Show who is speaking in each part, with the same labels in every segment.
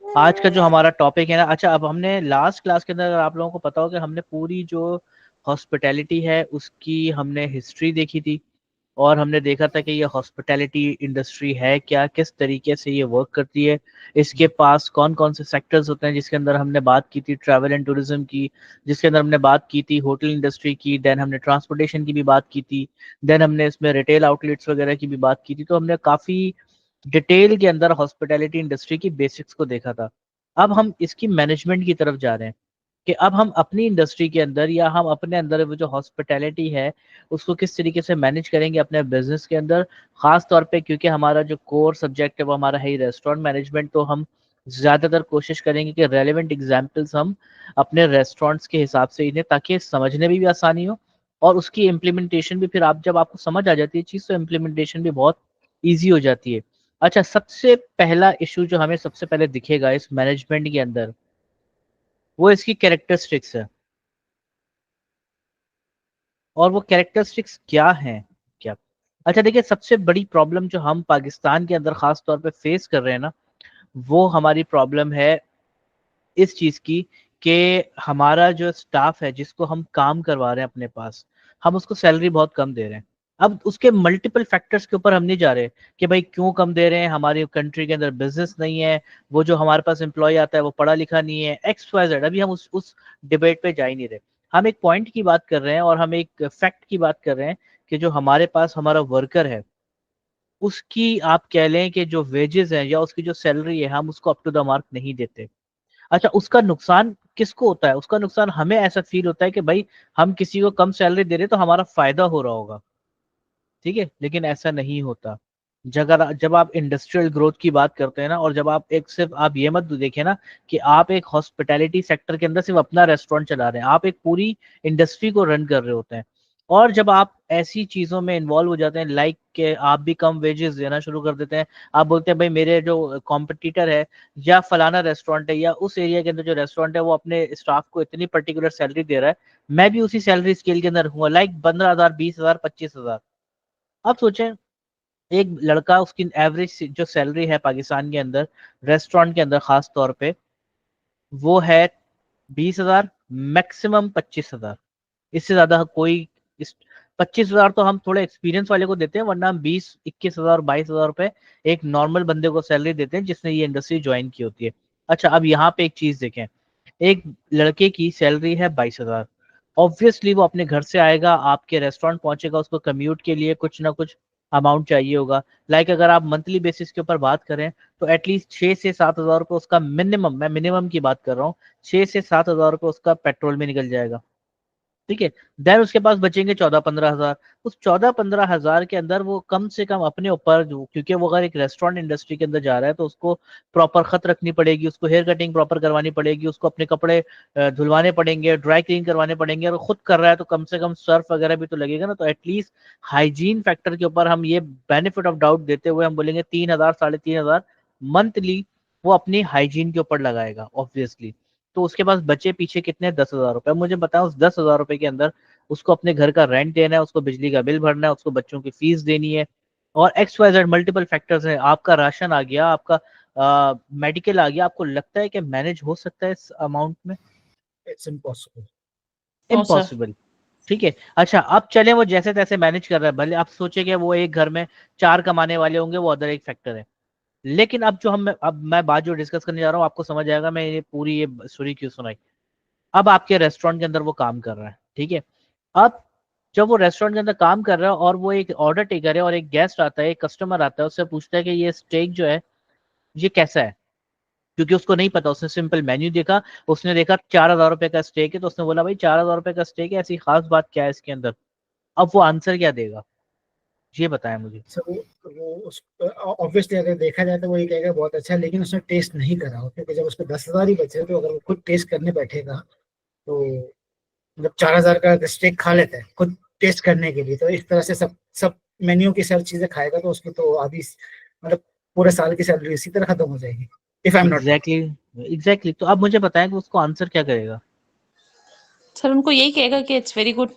Speaker 1: आज का जो हमारा टॉपिक है ना, अच्छा अब हमने लास्ट क्लास के अंदर, अगर आप लोगों को पता हो कि हमने पूरी जो हॉस्पिटैलिटी है उसकी हमने हिस्ट्री देखी थी। और हमने देखा था कि ये हॉस्पिटैलिटी इंडस्ट्री है क्या, किस तरीके से ये वर्क करती है, इसके पास कौन कौन से सेक्टर्स होते हैं, जिसके अंदर हमने बात की थी ट्रैवल एंड टूरिज्म की, जिसके अंदर हमने बात की थी होटल इंडस्ट्री की, देन हमने ट्रांसपोर्टेशन की भी बात की थी, देन हमने इसमें रिटेल आउटलेट्स वगैरह की भी बात की थी। तो हमने काफी डिटेल के अंदर हॉस्पिटैलिटी इंडस्ट्री की बेसिक्स को देखा था। अब हम इसकी मैनेजमेंट की तरफ जा रहे हैं कि अब हम अपनी इंडस्ट्री के अंदर या हम अपने अंदर वो जो हॉस्पिटैलिटी है उसको किस तरीके से मैनेज करेंगे अपने बिजनेस के अंदर। खास तौर पे क्योंकि हमारा जो कोर सब्जेक्ट है वो हमारा है ही रेस्टोरेंट मैनेजमेंट, तो हम ज़्यादातर कोशिश करेंगे कि रेलेवेंट एग्जाम्पल्स हम अपने रेस्टोरेंट्स के हिसाब से इन्हें, ताकि समझने में भी आसानी हो और उसकी इम्प्लीमेंटेशन भी, फिर आप जब आपको समझ आ जाती है चीज़ तो इम्प्लीमेंटेशन भी बहुत ईजी हो जाती है। अच्छा, सबसे पहला इशू जो हमें सबसे पहले दिखेगा इस मैनेजमेंट के अंदर वो इसकी कैरेक्टरिस्टिक्स है। और वो कैरेक्टरिस्टिक्स क्या हैं? क्या? अच्छा देखिए, सबसे बड़ी प्रॉब्लम जो हम पाकिस्तान के अंदर खास तौर पे फेस कर रहे हैं ना, वो हमारी प्रॉब्लम है इस चीज की कि हमारा जो स्टाफ है जिसको हम काम करवा रहे हैं अपने पास, हम उसको सैलरी बहुत कम दे रहे हैं। अब उसके मल्टीपल फैक्टर्स के ऊपर हम नहीं जा रहे कि भाई क्यों कम दे रहे हैं, हमारी कंट्री के अंदर बिजनेस नहीं है, वो जो हमारे पास एम्प्लॉय आता है वो पढ़ा लिखा नहीं है, एक्स वाई जेड। अभी हम उस डिबेट पे जा ही नहीं रहे। हम एक पॉइंट की बात कर रहे हैं और हम एक फैक्ट की बात कर रहे हैं कि जो हमारे पास हमारा वर्कर है उसकी आप कह लें कि जो वेजेस है या उसकी जो सैलरी है हम उसको अप टू द मार्क नहीं देते। अच्छा, उसका नुकसान किसको होता है? उसका नुकसान हमें ऐसा फील होता है कि भाई हम किसी को कम सैलरी दे रहे तो हमारा फायदा हो रहा होगा। ठीक है, लेकिन ऐसा नहीं होता। जब आप इंडस्ट्रियल ग्रोथ की बात करते हैं ना, और जब आप एक सिर्फ आप ये मत देखें ना कि आप एक हॉस्पिटैलिटी सेक्टर के अंदर सिर्फ अपना रेस्टोरेंट चला रहे हैं, आप एक पूरी इंडस्ट्री को रन कर रहे होते हैं। और जब आप ऐसी चीजों में इन्वॉल्व हो जाते हैं लाइक के आप भी कम वेजेस देना शुरू कर देते हैं, आप बोलते हैं भाई मेरे जो कॉम्पिटिटर है या फलाना रेस्टोरेंट है या उस एरिया के अंदर जो रेस्टोरेंट है वो अपने स्टाफ को इतनी पर्टिकुलर सैलरी दे रहा है, मैं भी उसी सैलरी स्केल के अंदर रहूंगा, लाइक 15,000, 20,000, 25,000। आप सोचें, एक लड़का उसकी एवरेज जो सैलरी है पाकिस्तान के अंदर रेस्टोरेंट के अंदर खास तौर पे वो है 20,000, मैक्सिमम 25,000। इससे ज्यादा कोई इस 25,000 तो हम थोड़े एक्सपीरियंस वाले को देते हैं, वरना हम 20, 21,000, 22,000 रुपए एक नॉर्मल बंदे को सैलरी देते हैं जिसने ये इंडस्ट्री ज्वाइन की होती है। अच्छा, अब यहाँ पे एक चीज देखें, एक लड़के की सैलरी है 22,000। ऑब्वियसली वो अपने घर से आएगा, आपके रेस्टोरेंट पहुंचेगा, उसको कम्यूट के लिए कुछ ना कुछ अमाउंट चाहिए होगा। लाइक अगर आप मंथली बेसिस के ऊपर बात करें तो एटलीस्ट 6 से 7 हज़ार रुपये उसका मिनिमम, मैं मिनिमम की बात कर रहा हूँ, 6 से 7 हज़ार रुपये उसका पेट्रोल में निकल जाएगा। ठीक है, देन उसके पास बचेंगे 14-15 हज़ार। उस 14-15 हज़ार के अंदर वो कम से कम अपने ऊपर जो, क्योंकि वो अगर एक रेस्टोरेंट इंडस्ट्री के अंदर जा रहा है तो उसको प्रॉपर खत रखनी पड़ेगी, उसको हेयर कटिंग प्रॉपर करवानी पड़ेगी, उसको अपने कपड़े धुलवाने पड़ेंगे, ड्राई क्लीन करवाने पड़ेंगे, और खुद कर रहा है तो कम से कम सर्फ वगैरह भी तो लगेगा ना। तो एटलीस्ट हाइजीन फैक्टर के ऊपर हम ये बेनिफिट ऑफ डाउट देते हुए हम बोलेंगे 3,000, 3,500 मंथली वो अपनी हाइजीन के ऊपर लगाएगा ऑब्वियसली। तो उसके पास बचे पीछे कितने, 10,000 रुपए। मुझे बताओ उस 10,000 रुपए के अंदर उसको अपने घर का रेंट देना है, उसको बिजली का बिल भरना है, उसको बच्चों की फीस देनी है, और X Y Z multiple factors है, आपका राशन आ गया, आपका मेडिकल आ गया। आपको लगता है कि मैनेज हो सकता है इस अमाउंट में?
Speaker 2: It's impossible.
Speaker 3: No sir.
Speaker 1: Impossible. ठीक है, अच्छा अब चलें वो जैसे तैसे मैनेज कर रहा है, भले आप सोचे कि वो एक घर में चार कमाने वाले होंगे, वो अदर एक फैक्टर है। लेकिन अब जो हम अब मैं बात जो डिस्कस करने जा रहा हूँ आपको समझ आएगा मैं ये पूरी ये स्टोरी क्यों सुनाई। अब आपके रेस्टोरेंट के अंदर वो काम कर रहा है, ठीक है। अब जब वो रेस्टोरेंट के अंदर काम कर रहा है और वो एक ऑर्डर टेकर है और एक गेस्ट आता है, एक कस्टमर आता है, उससे पूछता है कि ये स्टेक जो है ये कैसा है, क्योंकि उसको नहीं पता, उसने सिंपल मेन्यू देखा, उसने देखा 4,000 रुपए का स्टेक है, तो उसने बोला भाई 4,000 रुपए का स्टेक है, ऐसी खास बात क्या है इसके अंदर? अब वो आंसर क्या देगा, ये बताया मुझे।
Speaker 2: सो वो उस ऑब्वियसली अगर देखा जाए तो वो ये कहेगा बहुत अच्छा है, लेकिन उसने टेस्ट नहीं करा हो, क्योंकि जब उसको 10,000 ही बचे तो अगर वो खुद टेस्ट करने बैठेगा तो मतलब 4,000 का स्टेक खा लेता है खुद टेस्ट करने के लिए, तो इस तरह से सब सब मेन्यू की सब चीजें खाएगा तो उसकी तो आधी मतलब पूरे साल की सैलरी इसी तरह खत्म हो जाएगी, if I am not wrong.
Speaker 1: Exactly exactly, तो अब मुझे बताएं कि उसको आंसर क्या करेगा।
Speaker 3: सर उनको यही कहेगा कि इट्स वेरी गुड।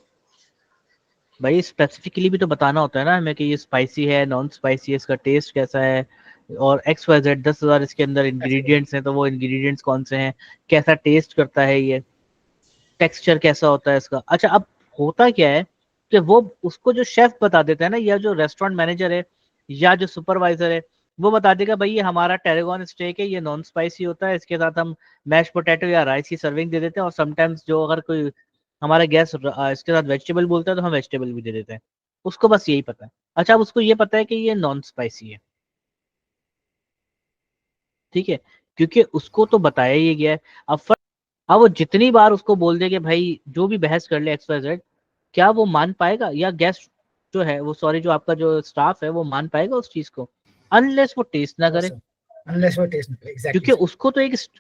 Speaker 1: भाई स्पेसिफिकली भी तो बताना होता है ना हमें कि ये स्पाइसी है, नॉन स्पाइसी है, इसका टेस्ट कैसा है, और XYZ 10,000 इसके अंदर इंग्रेडिएंट्स हैं, तो वो इंग्रेडिएंट्स कौन से हैं, कैसा टेस्ट करता है, ये टेक्सचर कैसा होता है इसका। अच्छा, अब होता क्या है कि वो उसको जो शेफ बता देता है ना, या जो रेस्टोरेंट मैनेजर है या जो सुपरवाइजर है, वो बता देगा भाई ये हमारा टेरेगॉन स्टेक है, ये नॉन स्पाइसी होता है, इसके साथ हम मैश पोटैटो या राइस की सर्विंग दे देते हैं, और समटाइम्स जो अगर कोई हमारा गेस्ट इसके साथ वेजिटेबल बोलता है तो हम वेजिटेबल भी दे देते हैं। उसको बस यही पता है। अच्छा, अब उसको ये पता है कि ये नॉन स्पाइसी है, ठीक है, क्योंकि उसको तो बताया ही गया है। अब वो जितनी बार उसको बोल दे कि भाई जो भी बहस कर ले XYZ, क्या वो मान पाएगा, या गेस्ट जो है वो, सॉरी, जो आपका जो स्टाफ है वो मान पाएगा उस चीज को, अनलेस वो टेस्ट ना करे।
Speaker 2: अनलेस वो टेस्ट
Speaker 1: क्योंकि
Speaker 2: एग्जैक्टली।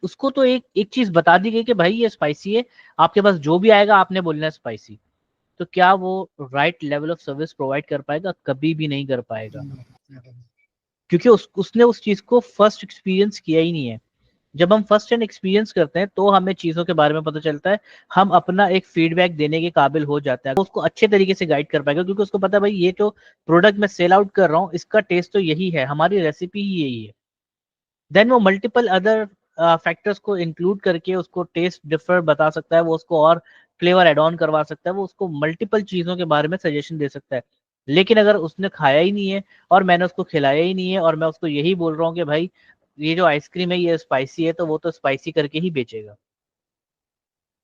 Speaker 1: उसको तो एक चीज बता दी गई कि भाई ये स्पाइसी है, आपके पास जो भी आएगा आपने बोलना है स्पाइसी। तो क्या वो right level of service provide कर पाएगा? कभी भी नहीं कर पाएगा, क्योंकि उसने उस चीज को फर्स्ट एक्सपीरियंस किया ही नहीं है। जब हम फर्स्ट हैंड एक्सपीरियंस करते हैं तो हमें चीजों के बारे में पता चलता है, हम अपना एक फीडबैक देने के काबिल हो जाते हैं, तो उसको अच्छे तरीके से गाइड कर पाएगा, क्योंकि उसको पता है भाई ये जो प्रोडक्ट मैं सेल आउट कर रहा हूँ इसका टेस्ट तो यही है, हमारी रेसिपी ही यही है। देन वो मल्टीपल अदर फैक्टर्स को इंक्लूड करके उसको टेस्ट डिफर बता सकता है, वो उसको और फ्लेवर एड ऑन करवा सकता है, वो उसको मल्टीपल चीजों के बारे में सजेशन दे सकता है। लेकिन अगर उसने खाया ही नहीं है और मैंने उसको खिलाया ही नहीं है और मैं उसको यही बोल रहा हूँ कि भाई ये जो आइसक्रीम है ये स्पाइसी है, तो वो तो स्पाइसी करके ही बेचेगा।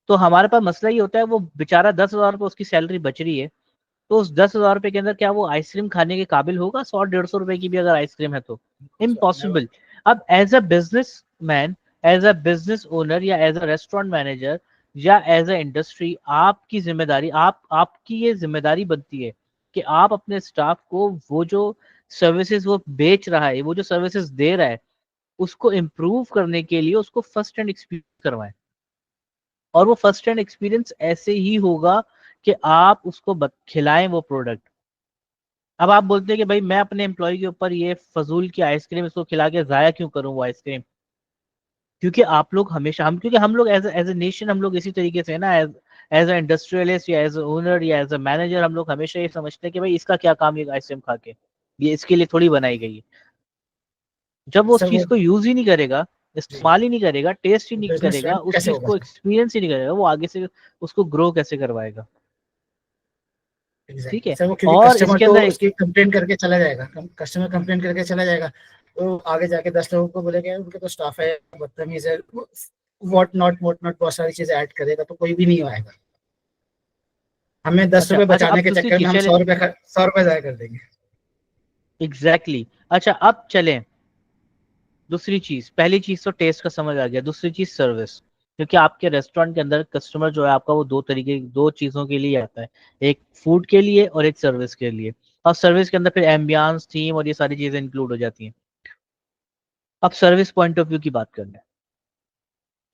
Speaker 1: तो हमारे पास मसला ये होता है, वो बेचारा 10,000 रुपये उसकी सैलरी बच रही है, तो उस 10,000 रुपये के अंदर क्या वो आइसक्रीम खाने के काबिल होगा? 100-150 रुपए की भी अगर आइसक्रीम है तो इम्पॉसिबल। अब as a business man, as a business owner, या एज अ रेस्टोरेंट मैनेजर, या एज अ इंडस्ट्री, आपकी जिम्मेदारी, आपकी ये जिम्मेदारी बनती है कि आप अपने स्टाफ को वो जो सर्विसेज वो बेच रहा है, वो जो सर्विसेज दे रहा है, उसको इम्प्रूव करने के लिए उसको फर्स्ट हैंड एक्सपीरियंस करवाएं। और वो फर्स्ट हैंड एक्सपीरियंस ऐसे ही होगा कि आप उसको खिलाएं वो प्रोडक्ट। अब आप बोलते हैं कि भाई मैं अपने एम्प्लॉय के ऊपर ये फजूल की आइसक्रीम इसको खिला के जाया क्यों करूं वो आइसक्रीम? क्योंकि आप लोग हमेशा, क्योंकि हम लोग एज ए नेशन हम लोग इसी तरीके से है ना, एज एज अ इंडस्ट्रियलिस्ट या एज अ ओनर या एज अ मैनेजर, हम लोग हमेशा ये समझते हैं कि भाई इसका क्या काम ये आइसक्रीम खा के, ये इसके लिए थोड़ी बनाई गई है। जब वो उस
Speaker 2: सर
Speaker 1: चीज
Speaker 2: वो
Speaker 1: को यूज ही नहीं करेगा,
Speaker 2: जी,
Speaker 1: इस्तेमाल ही नहीं करेगा, टेस्ट ही नहीं
Speaker 2: बिजनेस
Speaker 1: करेगा, उस
Speaker 2: कैसे
Speaker 1: चीज
Speaker 2: होगा
Speaker 1: को
Speaker 2: सर?
Speaker 1: एक्सपीरियंस ही नहीं करेगा, वो आगे से उसको ग्रो कैसे करवाएगा? ठीक
Speaker 2: एग्जैक्टली
Speaker 1: है।
Speaker 2: सर, वो क्योंकि
Speaker 1: और
Speaker 2: कस्टमर
Speaker 1: इसके
Speaker 2: तो
Speaker 1: अंदर
Speaker 2: उसकी कंप्लेन करके चला जाएगा, कस्टमर कंप्लेन करके चला जाएगा, तो आगे जाके 10 लोगों को बोलेगा उनके तो स्टाफ है बदतमीज है, वॉट नॉट बहुत सारी चीजें ऐड करेगा, तो कोई भी नहीं आएगा। हमें दस
Speaker 1: अच्छा
Speaker 2: रुपए
Speaker 1: अच्छा,
Speaker 2: बचाने
Speaker 1: अब
Speaker 2: के
Speaker 1: दूसरी
Speaker 2: चक्कर में
Speaker 1: चीज
Speaker 2: हम
Speaker 1: चले।
Speaker 2: 100 रुपए जाया कर देंगे।
Speaker 1: एग्जैक्टली अच्छा, अब चलें दूसरी चीज। पहली चीज तो टेस्ट का समझ आ गया, दूसरी चीज सर्विस। क्योंकि आपके रेस्टोरेंट के अंदर कस्टमर जो है आपका, वो दो चीजों के लिए आता है, एक फूड के लिए और एक सर्विस के लिए। और सर्विस के अंदर फिर एम्बियंस, थीम और ये सारी चीजें इंक्लूड हो जाती हैं। अब सर्विस पॉइंट ऑफ व्यू की बात करना है।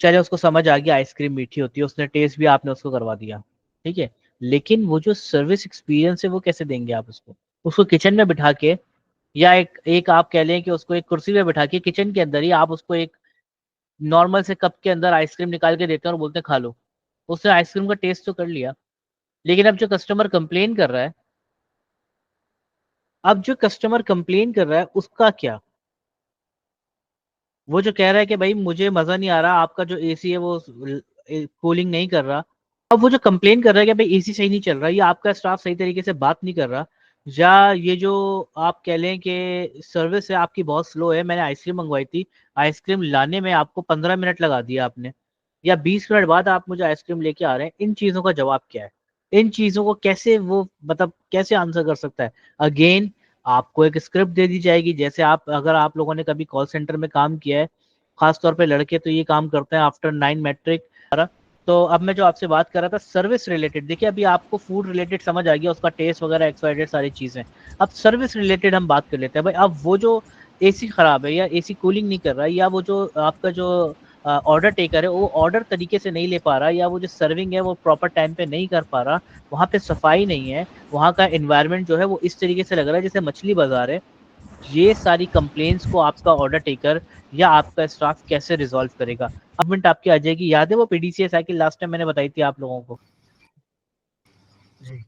Speaker 1: चले उसको समझ आ गया आइसक्रीम मीठी होती है, उसने टेस्ट भी आपने उसको करवा दिया, ठीक है। लेकिन वो जो सर्विस एक्सपीरियंस है वो कैसे देंगे आप उसको? उसको किचन में बिठा के, या एक एक आप कह लें कि उसको एक कुर्सी पे बिठा के किचन के अंदर ही आप उसको एक नॉर्मल से कप के अंदर आइसक्रीम निकाल के देते हैं और बोलते हैं खा लो। उसने आइसक्रीम का टेस्ट तो कर लिया, लेकिन अब जो कस्टमर कंप्लेन कर रहा है, उसका क्या? वो जो कह रहा है कि भाई मुझे मजा नहीं आ रहा, आपका जो एसी है वो कूलिंग नहीं कर रहा। अब वो जो कंप्लेन कर रहा है कि भाई एसी सही नहीं चल रहा, या आपका स्टाफ सही तरीके से बात नहीं कर रहा, या ये जो आप कह लें कि सर्विस है आपकी बहुत स्लो है, मैंने आइसक्रीम मंगवाई थी, आइसक्रीम लाने में आपको 15 मिनट लगा दिया आपने, या 20 मिनट बाद आप मुझे आइसक्रीम लेके आ रहे हैं, इन चीजों का जवाब क्या है? इन चीजों को कैसे वो, मतलब कैसे आंसर कर सकता है? अगेन, आपको एक स्क्रिप्ट दे दी जाएगी, जैसे आप, अगर आप लोगों ने कभी कॉल सेंटर में काम किया है, खासतौर पे लड़के तो ये काम करते हैं आफ्टर 9 मैट्रिक। तो अब मैं जो आपसे बात कर रहा था सर्विस रिलेटेड, देखिए अभी आपको फूड रिलेटेड समझ आ गया, उसका टेस्ट वगैरह एक्सवाइडेड सारी चीजें। अब सर्विस रिलेटेड हम बात कर लेते हैं। भाई अब वो जो एसी खराब है, या एसी कूलिंग नहीं कर रहा, या वो जो आपका जो ऑर्डर टेकर है वो ऑर्डर तरीके से नहीं ले पा रहा, या वो जो सर्विंग है वो प्रॉपर टाइम पे नहीं कर पा रहा, वहाँ पे सफाई नहीं है, वहाँ का एनवायरनमेंट जो है वो इस तरीके से लग रहा है जैसे मछली बाजार है, ये सारी कंप्लेंट्स को आपका ऑर्डर टेकर या आपका स्टाफ कैसे रिजॉल्व करेगा? अब मिनट आपकी आ जाएगी, याद है वो पीडीसीए साइकिल लास्ट टाइम मैंने बताई थी आप लोगों को?
Speaker 2: जी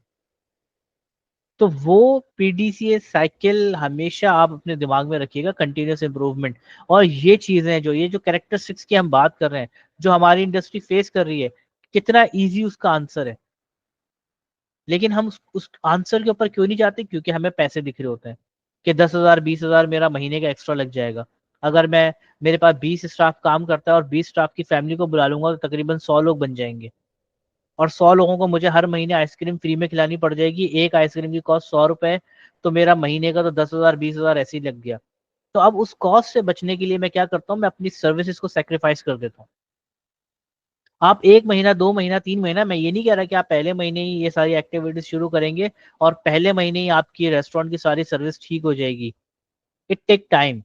Speaker 1: तो वो पीडीसीए साइकिल हमेशा आप अपने दिमाग में रखिएगा, कंटिन्यूस इंप्रूवमेंट। और ये चीजें जो ये जो कैरेक्टरिस्टिक्स की हम बात कर रहे हैं, जो हमारी इंडस्ट्री फेस कर रही है, कितना इजी उसका आंसर है, लेकिन हम उस आंसर के ऊपर क्यों नहीं जाते? क्योंकि हमें पैसे दिख रहे होते हैं कि 10,000 20,000 मेरा महीने का एक्स्ट्रा लग जाएगा। अगर मैं मेरे पास 20 स्टाफ काम करता है और 20 स्टाफ की फैमिली को बुला लूंगा तो तकरीबन 100 लोग बन जाएंगे, और 100 लोगों को मुझे हर महीने आइसक्रीम फ्री में खिलानी पड़ जाएगी। एक आइसक्रीम की कॉस्ट 100 रुपए, तो मेरा महीने का तो 10,000 20,000 ऐसे ही लग गया। तो अब उस कॉस्ट से बचने के लिए मैं क्या करता हूँ, मैं अपनी सर्विसेज को सेक्रीफाइस कर देता हूँ। आप 1 महीना 2 महीना 3 महीना, मैं ये नहीं कह रहा कि आप पहले महीने ही ये सारी एक्टिविटीज शुरू करेंगे और पहले महीने ही आपकी रेस्टोरेंट की सारी सर्विस ठीक हो जाएगी। It take time.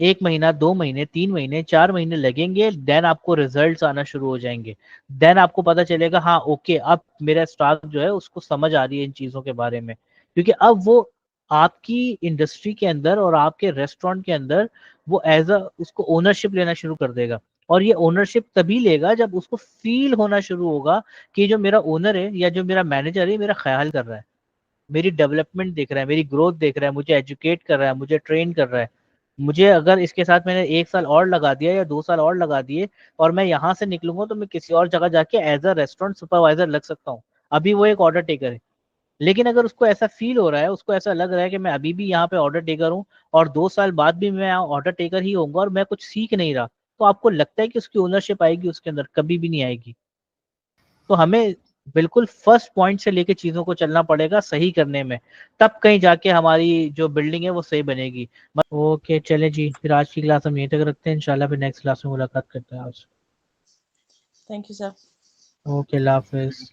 Speaker 1: 1 महीना 2 महीने 3 महीने 4 महीने लगेंगे, देन आपको रिजल्ट्स आना शुरू हो जाएंगे। देन आपको पता चलेगा हाँ ओके, अब मेरा स्टाफ जो है उसको समझ आ रही है इन चीजों के बारे में, क्योंकि अब वो आपकी इंडस्ट्री के अंदर और आपके रेस्टोरेंट के अंदर वो एज अ उसको ओनरशिप लेना शुरू कर देगा। और ये ओनरशिप तभी लेगा जब उसको फील होना शुरू होगा कि जो मेरा ओनर है या जो मेरा मैनेजर है मेरा ख्याल कर रहा है, मेरी डेवलपमेंट देख रहा है, मेरी ग्रोथ देख रहा है, मुझे एजुकेट कर रहा है, मुझे ट्रेन कर रहा है। मुझे अगर इसके साथ मैंने 1 साल और लगा दिया या 2 साल और लगा दिए और मैं यहाँ से निकलूंगा तो मैं किसी और जगह जाके एज अ रेस्टोरेंट सुपरवाइजर लग सकता हूँ। अभी वो एक ऑर्डर टेकर है, लेकिन अगर उसको ऐसा फील हो रहा है, उसको ऐसा लग रहा है कि मैं अभी भी यहाँ पे ऑर्डर टेकर हूँ और 2 साल बाद भी मैं यहाँ ऑर्डर टेकर ही होऊंगा और मैं कुछ सीख नहीं रहा, तो आपको लगता है कि उसकी ओनरशिप आएगी उसके अंदर? कभी भी नहीं आएगी। तो हमें बिल्कुल फर्स्ट पॉइंट से लेके चीजों को चलना पड़ेगा सही करने में, तब कहीं जाके हमारी जो बिल्डिंग है वो सही बनेगी। ओके चले जी, फिर आज की क्लास हम यहीं तक रखते हैं, इंशाल्लाह फिर नेक्स्ट क्लास में मुलाकात करते हैं आज।
Speaker 3: Thank you sir.
Speaker 1: Okay, Allah Hafiz.